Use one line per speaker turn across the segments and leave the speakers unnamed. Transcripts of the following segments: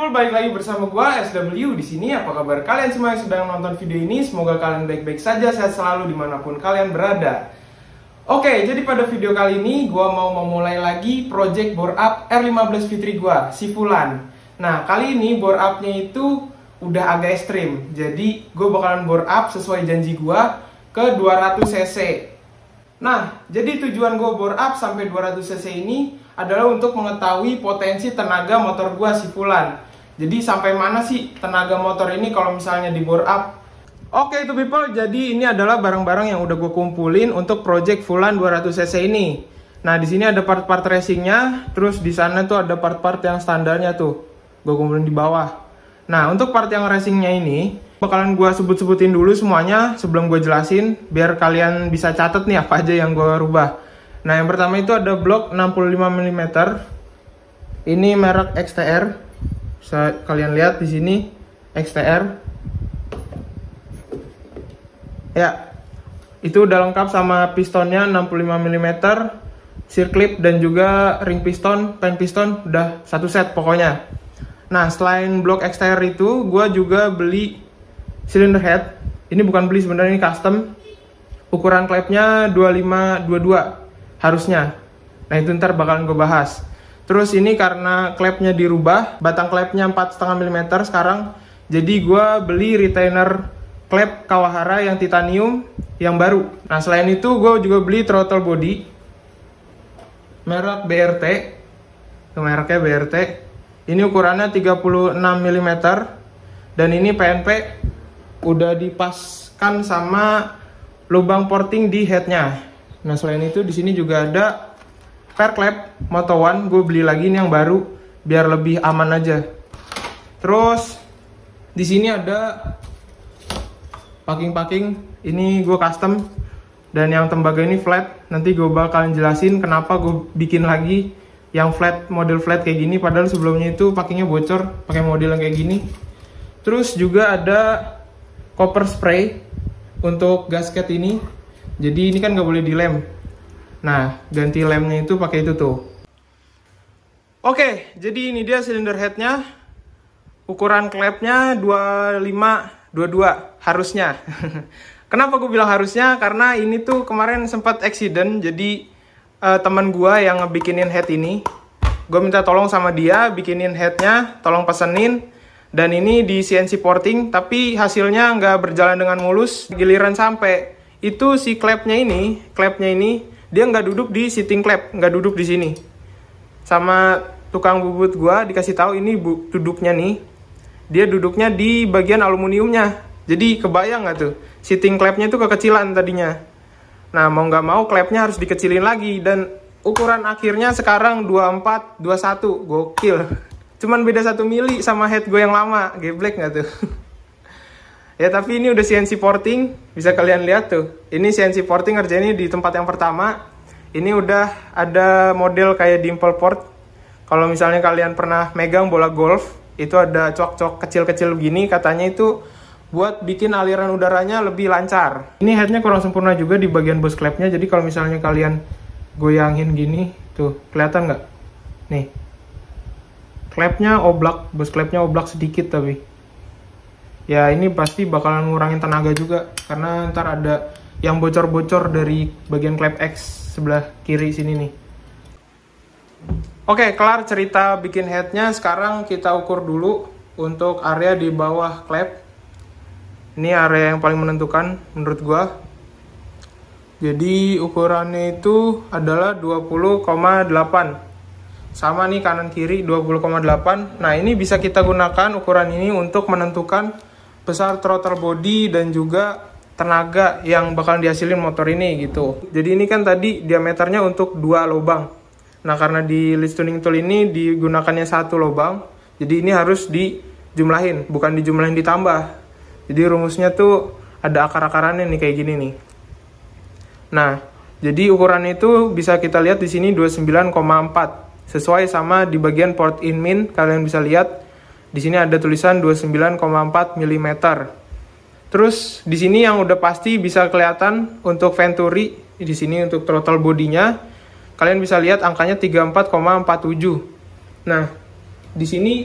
people, balik lagi bersama gua SW di sini. Apa kabar kalian semua yang sedang nonton video ini? Semoga kalian baik-baik saja, sehat selalu dimanapun kalian berada. Oke, jadi pada video kali ini gua mau memulai lagi project bore up R15 Fitri gua, si Fulan. Nah, kali ini bore up-nya itu udah agak ekstrim. Jadi gue bakalan bore up sesuai janji gua ke 200 cc. Nah, jadi tujuan gue bore up sampai 200 cc ini adalah untuk mengetahui potensi tenaga motor gua si Fulan. Jadi sampai mana sih tenaga motor ini kalau misalnya di bore up. Oke itu people, jadi ini adalah barang-barang yang udah gue kumpulin untuk project Fulan 200 cc ini. Nah, di sini ada part-part racingnya, terus di sana tuh ada part-part yang standarnya tuh. Gue kumpulin di bawah. Nah, untuk part yang racingnya ini bakalan gue sebut-sebutin dulu semuanya sebelum gue jelasin, biar kalian bisa catat nih apa aja yang gue rubah. Nah, yang pertama itu ada blok 65 mm. Ini merek XTR. Bisa kalian lihat di sini XTR. Ya. Itu udah lengkap sama pistonnya 65 mm, circlip dan juga ring piston, pen piston udah satu set pokoknya. Nah, selain blok XTR itu, gua juga beli cylinder head. Ini bukan beli sebenarnya, ini custom. Ukuran klepnya 25-22. Harusnya. Nah, itu ntar bakalan gue bahas. Terus ini karena klepnya dirubah, batang klepnya 4,5 mm sekarang. Jadi gue beli retainer klep Kawahara yang titanium yang baru. Nah, selain itu gue juga beli throttle body merek BRT. Itu mereknya BRT. Ini ukurannya 36 mm. Dan ini PNP udah dipaskan sama lubang porting di headnya. Nah, selain itu di sini juga ada fair clap Moto One, gue beli lagi ini yang baru biar lebih aman aja. Terus di sini ada packing, ini gue custom dan yang tembaga ini flat. Nanti gue bakalan jelasin kenapa gue bikin lagi yang flat, model flat kayak gini, padahal sebelumnya itu packingnya bocor pakai model yang kayak gini. Terus juga ada copper spray untuk gasket ini. Jadi ini kan nggak boleh dilem. Nah, ganti lemnya itu pakai itu tuh. Oke, jadi ini dia cylinder headnya. Ukuran klepnya 25-22 harusnya. Kenapa gue bilang harusnya? Karena ini tuh kemarin sempat accident. Jadi teman gue yang ngebikinin head ini, gue minta tolong sama dia bikinin headnya, tolong pesenin. Dan ini di CNC porting, tapi hasilnya nggak berjalan dengan mulus. Giliran sampai itu si klepnya ini dia nggak duduk di sitting klep, nggak duduk di sini. Sama tukang bubut gua dikasih tahu ini duduknya nih, dia duduknya di bagian aluminiumnya. Jadi kebayang nggak tuh, sitting klepnya itu kekecilan tadinya. Nah, mau nggak mau klepnya harus dikecilin lagi, dan ukuran akhirnya sekarang 24-21, gokil. Cuman beda 1 mili sama head gue yang lama, geblek nggak tuh? Ya, tapi ini udah CNC porting, bisa kalian lihat tuh. Ini CNC porting ngerjainnya di tempat yang pertama. Ini udah ada model kayak dimple port. Kalau misalnya kalian pernah megang bola golf, itu ada cok-cok kecil-kecil begini, katanya itu buat bikin aliran udaranya lebih lancar. Ini headnya kurang sempurna juga di bagian bus klepnya, jadi kalau misalnya kalian goyangin gini, tuh, kelihatan nggak? Nih, klepnya oblak, bus klepnya oblak sedikit tapi. Ya, ini pasti bakalan ngurangin tenaga juga, karena ntar ada yang bocor-bocor dari bagian klep X sebelah kiri sini nih. Oke, kelar cerita bikin headnya. Sekarang kita ukur dulu untuk area di bawah klep. Ini area yang paling menentukan menurut gua. Jadi ukurannya itu adalah 20,8. Sama nih kanan kiri 20,8. Nah, ini bisa kita gunakan ukuran ini untuk menentukan besar throttle body dan juga tenaga yang bakal dihasilin motor ini gitu. Jadi ini kan tadi diameternya untuk 2 lubang. Nah, karena di lead tuning tool ini digunakannya 1 lubang, jadi ini harus dijumlahin, bukan dijumlahin ditambah. Jadi rumusnya tuh ada akar-akarannya nih kayak gini nih. Nah, jadi ukuran itu bisa kita lihat di sini 29,4. Sesuai sama di bagian port in min, kalian bisa lihat di sini ada tulisan 29,4 mm. Terus di sini yang udah pasti bisa kelihatan untuk Venturi, di sini untuk throttle bodinya kalian bisa lihat angkanya 34,47. Nah, di sini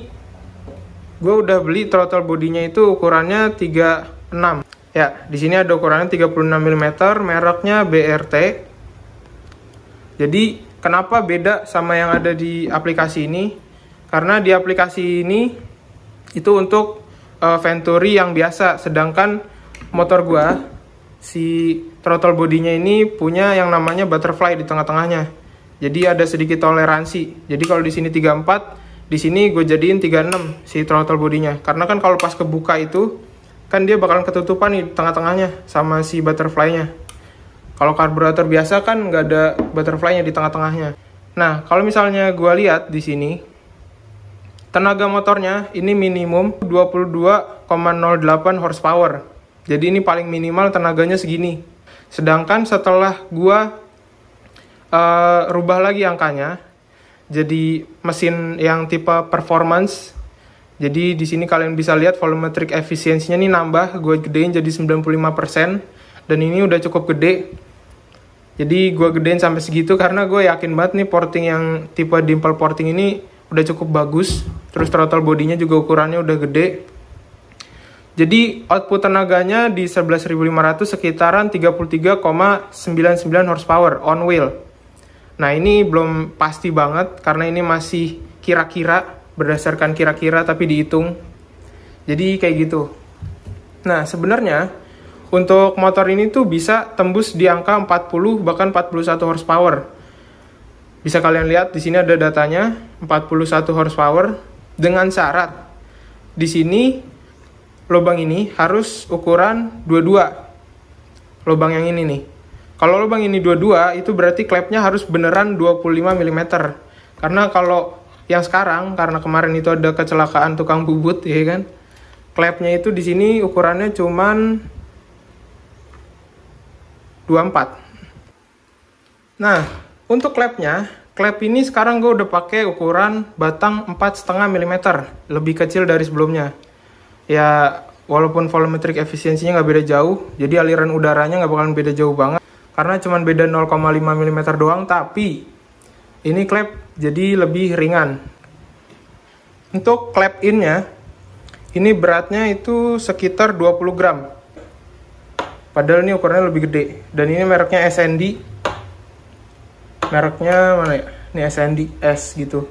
gue udah beli throttle bodinya itu ukurannya 36. Ya, di sini ada ukurannya 36 mm, mereknya BRT. Jadi, kenapa beda sama yang ada di aplikasi ini? Karena di aplikasi ini itu untuk Venturi yang biasa, sedangkan motor gua si throttle bodinya ini punya yang namanya butterfly di tengah-tengahnya. Jadi ada sedikit toleransi. Jadi kalau di sini 34, di sini gue jadiin 36 si throttle bodinya. Karena kan kalau pas kebuka itu kan dia bakalan ketutupan nih tengah-tengahnya sama si butterfly-nya. Kalau karburator biasa kan nggak ada butterfly-nya di tengah-tengahnya. Nah, kalau misalnya gue lihat di sini, tenaga motornya ini minimum 22,08 horsepower. Jadi ini paling minimal tenaganya segini. Sedangkan setelah gue rubah lagi angkanya, jadi mesin yang tipe performance. Jadi di sini kalian bisa lihat volumetric efisiensinya nih nambah, gue gedein jadi 95%, dan ini udah cukup gede. Jadi gue gedein sampai segitu karena gue yakin banget nih porting yang tipe dimple porting ini udah cukup bagus. Terus throttle bodinya juga ukurannya udah gede. Jadi output tenaganya di 11.500 sekitaran 33,99 horsepower on wheel. Nah ini belum pasti banget karena ini masih kira-kira, berdasarkan kira-kira tapi dihitung. Jadi kayak gitu. Nah sebenarnya untuk motor ini tuh bisa tembus di angka 40 bahkan 41 horsepower. Bisa kalian lihat di sini ada datanya 41 horsepower dengan syarat di sini lubang ini harus ukuran 22. Lubang yang ini nih. Kalau lubang ini 22 itu berarti klepnya harus beneran 25 mm. Karena kalau yang sekarang, karena kemarin itu ada kecelakaan tukang bubut ya kan, klepnya itu di sini ukurannya cuman 24. Nah untuk klepnya, klep ini sekarang gue udah pakai ukuran batang 4,5 mm, lebih kecil dari sebelumnya. Ya walaupun volumetric efisiensinya nggak beda jauh, jadi aliran udaranya nggak bakalan beda jauh banget karena cuman beda 0,5 mm doang, tapi ini klep jadi lebih ringan. Untuk klep innya ini beratnya itu sekitar 20 gram, padahal ini ukurannya lebih gede. Dan ini mereknya SND, mereknya mana ya, ini SND S gitu.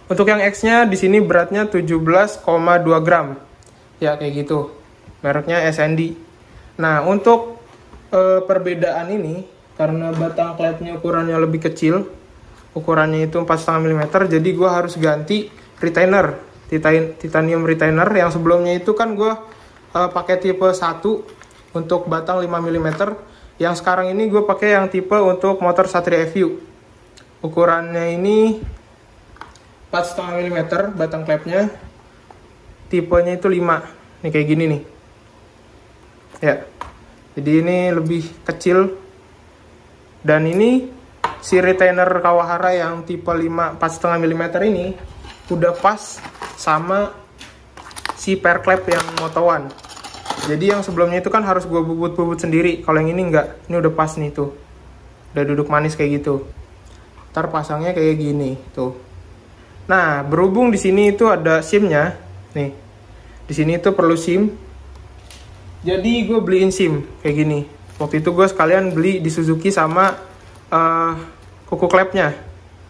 Untuk yang X nya di sini beratnya 17,2 gram ya, kayak gitu, mereknya SND. Nah untuk perbedaan ini karena batang klepnya ukurannya lebih kecil, ukurannya itu 4,5 mm, jadi gue harus ganti retainer, titanium retainer. Yang sebelumnya itu kan gue pakai tipe 1 untuk batang 5 mm, yang sekarang ini gue pakai yang tipe untuk motor Satria FU. Ukurannya ini 4,5 mm batang klepnya, tipenya itu 5, nih kayak gini nih ya. Jadi ini lebih kecil. Dan ini si retainer Kawahara yang tipe 4,5 mm ini udah pas sama si per klep yang Moto One. Jadi yang sebelumnya itu kan harus gue bubut-bubut sendiri, kalau yang ini enggak, ini udah pas nih tuh, udah duduk manis kayak gitu. Ntar pasangnya kayak gini tuh. Nah berhubung di sini itu ada SIM-nya nih, di sini itu perlu SIM, jadi gue beliin SIM kayak gini. Waktu itu gue sekalian beli di Suzuki sama kuku klepnya,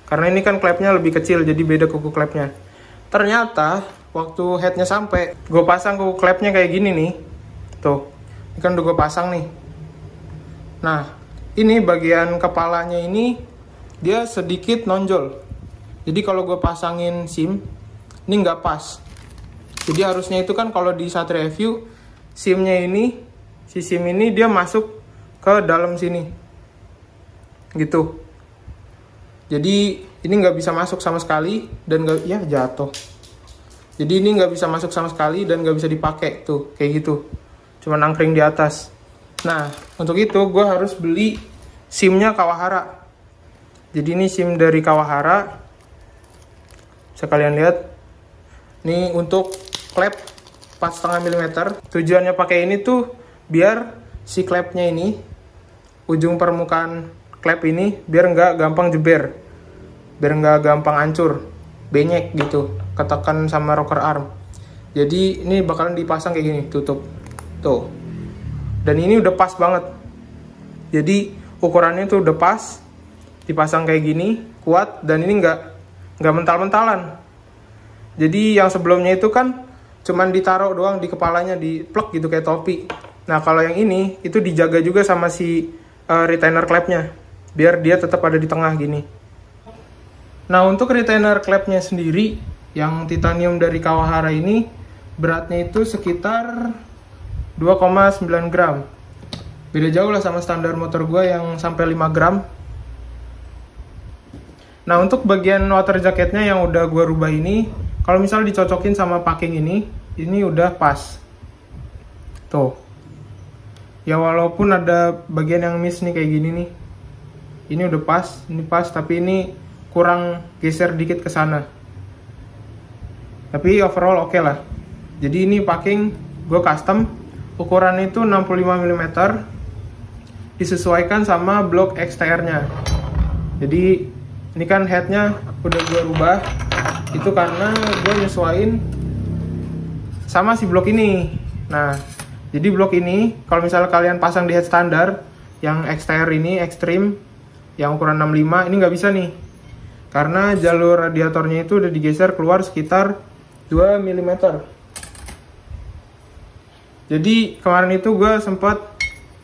karena ini kan klepnya lebih kecil jadi beda kuku klepnya. Ternyata waktu headnya sampai, gue pasang kuku klepnya kayak gini nih tuh, ini kan udah gue pasang nih. Nah ini bagian kepalanya ini dia sedikit nonjol, jadi kalau gue pasangin SIM ini nggak pas. Jadi harusnya itu kan kalau di Satria FU SIM-nya ini, si SIM ini dia masuk ke dalam sini gitu. Jadi ini nggak bisa masuk sama sekali dan nggak, ya jatuh. Jadi ini nggak bisa masuk sama sekali dan nggak bisa dipakai tuh kayak gitu, cuma nangkring di atas. Nah untuk itu gue harus beli SIM-nya Kawahara. Jadi ini SIM dari Kawahara, bisa kalian lihat. Ini untuk klep 4,5 mm. Tujuannya pakai ini tuh biar si klepnya ini, ujung permukaan klep ini biar nggak gampang jeber, biar nggak gampang hancur, benyek gitu, ketekan sama rocker arm. Jadi ini bakalan dipasang kayak gini, tutup. Tuh. Dan ini udah pas banget. Jadi ukurannya tuh udah pas. Dipasang kayak gini, kuat, dan ini nggak mental-mentalan. Jadi yang sebelumnya itu kan cuman ditaruh doang di kepalanya, di plug gitu kayak topi. Nah kalau yang ini itu dijaga juga sama si retainer clamp-nya, biar dia tetap ada di tengah gini. Nah untuk retainer clamp-nya sendiri yang titanium dari Kawahara ini beratnya itu sekitar 2,9 gram. Beda jauh lah sama standar motor gue yang sampai 5 gram. Nah untuk bagian water jacketnya yang udah gue rubah ini, kalau misalnya dicocokin sama packing ini udah pas. Tuh. Ya walaupun ada bagian yang miss nih kayak gini nih. Ini udah pas, ini pas, tapi ini kurang geser dikit ke sana. Tapi overall oke lah. Jadi ini packing gue custom, ukuran itu 65 mm, disesuaikan sama blok XTR-nya. Jadi ini kan headnya udah gue rubah, itu karena gue nyesuaiin sama si blok ini. Nah, jadi blok ini kalau misalnya kalian pasang di head standar yang XTR ini, Extreme, yang ukuran 65, ini nggak bisa nih. Karena jalur radiatornya itu udah digeser keluar sekitar 2 mm. Jadi kemarin itu gue sempat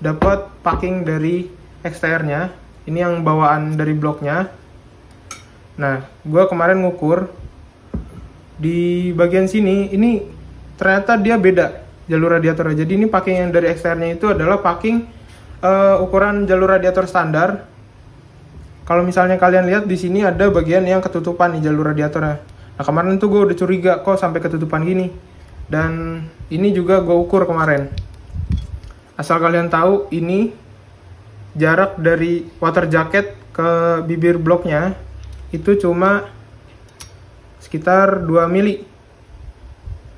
dapat packing dari XTR-nya. Ini yang bawaan dari bloknya. Nah, gue kemarin ngukur di bagian sini, ini ternyata dia beda jalur radiatornya. Jadi ini packing yang dari XTR-nya itu adalah packing ukuran jalur radiator standar. Kalau misalnya kalian lihat di sini ada bagian yang ketutupan nih jalur radiatornya. Nah kemarin tuh gue udah curiga kok sampai ketutupan gini. Dan ini juga gue ukur kemarin. Asal kalian tahu, ini jarak dari water jacket ke bibir bloknya itu cuma sekitar 2 mili.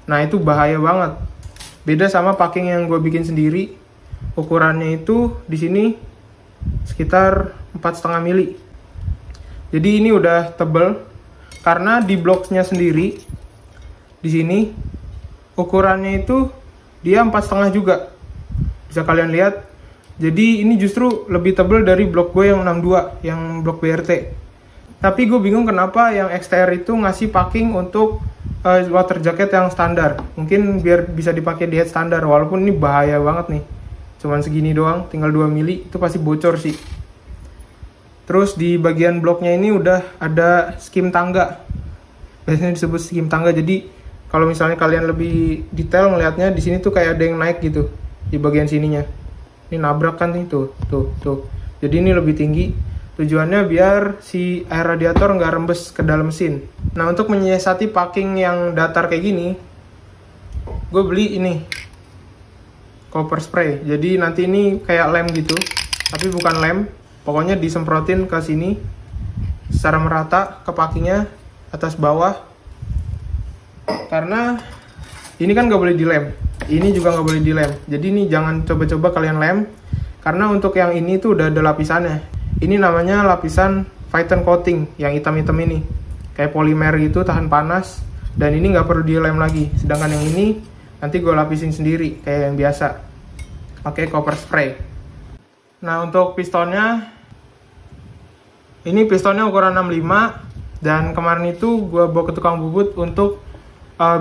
Nah itu bahaya banget. Beda sama packing yang gue bikin sendiri. Ukurannya itu di sini sekitar 4,5 mili. Jadi ini udah tebel karena di bloknya sendiri di sini ukurannya itu dia 4,5 juga. Bisa kalian lihat. Jadi ini justru lebih tebel dari blok gue yang 62, yang blok BRT. Tapi gue bingung kenapa yang XTR itu ngasih packing untuk water jacket yang standar. Mungkin biar bisa dipakai di head standar, walaupun ini bahaya banget nih. Cuman segini doang, tinggal 2 mili, itu pasti bocor sih. Terus di bagian bloknya ini udah ada skim tangga. Biasanya disebut skim tangga. Jadi kalau misalnya kalian lebih detail ngelihatnya, di sini tuh kayak ada yang naik gitu di bagian sininya. Ini nabrak kan nih, tuh. Jadi ini lebih tinggi. Tujuannya biar si air radiator nggak rembes ke dalam mesin. Nah untuk menyiasati packing yang datar kayak gini, gue beli ini copper spray. Jadi nanti ini kayak lem gitu, tapi bukan lem. Pokoknya disemprotin ke sini secara merata ke packingnya atas bawah. Karena ini kan nggak boleh dilem, ini juga nggak boleh dilem. Jadi ini jangan coba-coba kalian lem, karena untuk yang ini tuh udah ada lapisannya. Ini namanya lapisan Phyton coating yang hitam-hitam ini, kayak polimer gitu, tahan panas, dan ini nggak perlu dilem lagi. Sedangkan yang ini nanti gue lapisin sendiri kayak yang biasa, pakai copper spray. Nah untuk pistonnya, ini pistonnya ukuran 65, dan kemarin itu gue bawa ke tukang bubut untuk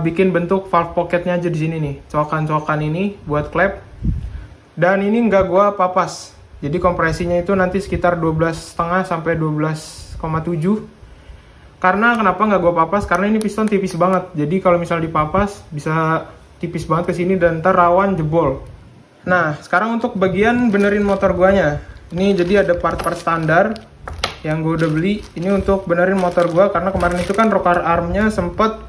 bikin bentuk valve pocketnya aja di sini nih, coakan-coakan ini buat klep. Dan ini nggak gue papas. Jadi kompresinya itu nanti sekitar 12,5 sampai 12,7. Karena kenapa nggak gue papas? Karena ini piston tipis banget. Jadi kalau misalnya dipapas bisa tipis banget ke sini dan ntar rawan jebol. Nah, sekarang untuk bagian benerin motor guanya. Ini jadi ada part-part standar yang gue udah beli. Ini untuk benerin motor gua karena kemarin itu kan rocker armnya sempet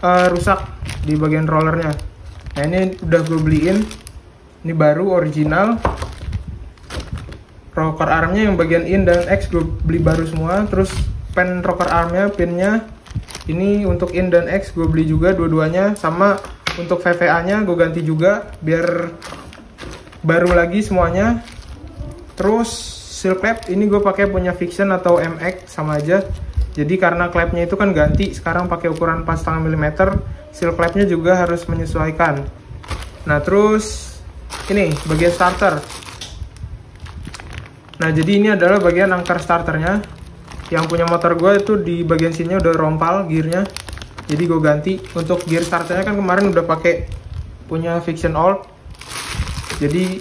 rusak di bagian rollernya. Nah, ini udah gue beliin. Ini baru original. Rocker armnya yang bagian in dan X gue beli baru semua. Terus pen rocker armnya, pinnya ini untuk in dan X gue beli juga dua-duanya. Sama untuk VVA nya gue ganti juga biar baru lagi semuanya. Terus seal cap ini gue pakai punya Fiction atau MX sama aja. Jadi karena klepnya itu kan ganti, sekarang pakai ukuran 4,5 mm, seal klepnya juga harus menyesuaikan. Nah terus ini bagian starter. Nah jadi ini adalah bagian angker starternya. Yang punya motor gue itu di bagian sini udah rompal gearnya, jadi gue ganti. Untuk gear starternya kan kemarin udah pakai punya Fiction Old, jadi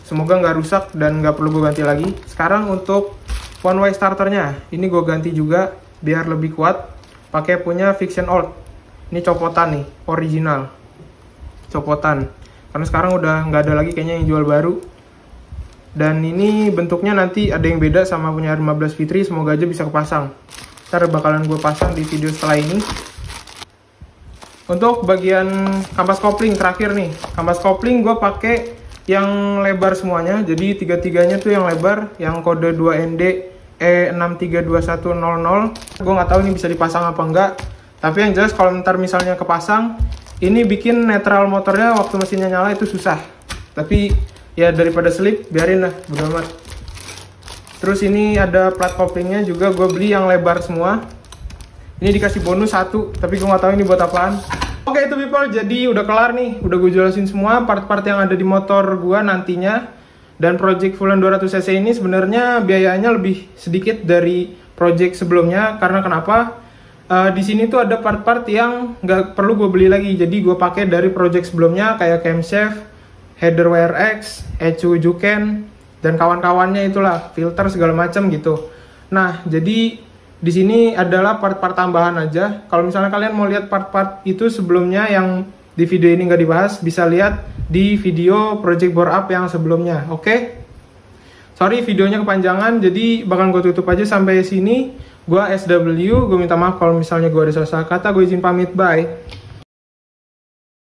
semoga nggak rusak dan nggak perlu gue ganti lagi. Sekarang untuk one way starternya ini gue ganti juga biar lebih kuat, pakai punya Fiction Old. Ini copotan nih, original copotan, karena sekarang udah nggak ada lagi kayaknya yang jual baru. Dan ini bentuknya nanti ada yang beda sama punya 15 Fitri, semoga aja bisa kepasang. Ntar bakalan gue pasang di video setelah ini. Untuk bagian kampas kopling terakhir nih, kampas kopling gue pakai yang lebar semuanya, jadi tiga-tiganya tuh yang lebar, yang kode 2ND E632100. Gue nggak tahu ini bisa dipasang apa enggak, tapi yang jelas kalau ntar misalnya kepasang, ini bikin netral motornya waktu mesinnya nyala itu susah. Tapi ya daripada slip, biarin lah, bodo amat. Terus ini ada plat koplingnya juga, gue beli yang lebar semua. Ini dikasih bonus satu, tapi gue nggak tahu ini buat apaan. Oke itu people, jadi udah kelar nih, udah gue jelasin semua part-part yang ada di motor gue nantinya. Dan project Fulan 200cc ini sebenarnya biayanya lebih sedikit dari project sebelumnya, karena kenapa? Di sini tuh ada part-part yang nggak perlu gue beli lagi, jadi gue pakai dari project sebelumnya kayak camshaft, header WRX, ECU Juken, dan kawan-kawannya itulah, filter segala macam gitu. Nah, jadi di sini adalah part-part tambahan aja. Kalau misalnya kalian mau lihat part-part itu sebelumnya yang di video ini nggak dibahas, bisa lihat di video project bore up yang sebelumnya. Oke? Sorry videonya kepanjangan, jadi bakal gue tutup aja sampai sini. Gua SW, gue minta maaf kalau misalnya gue ada salah kata, gue izin pamit, bye.